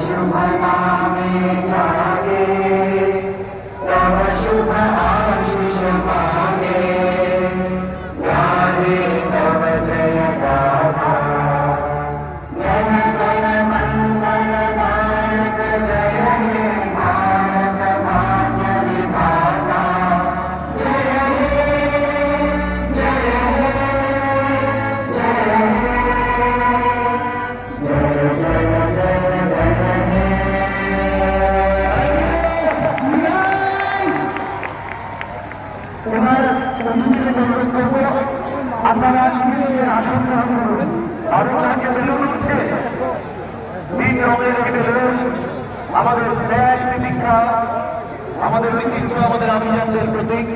शुभ नामे जागे तव शुभ आशीष मांगे गाहे तव जय गाथा जन गण मंगल नायक जय हे भारत भाग्य विधाता जय हे जय हे जय जय जय जय আপনারা নিজের আসন গ্রহণ করুন। আরো আগে বেলুন উঠছে, নীল রঙের বেলুন আমাদের ত্যাগ প্রতীক্ষা, আমাদের ঐতিহ্য, আমাদের আভিজানদের প্রতীক।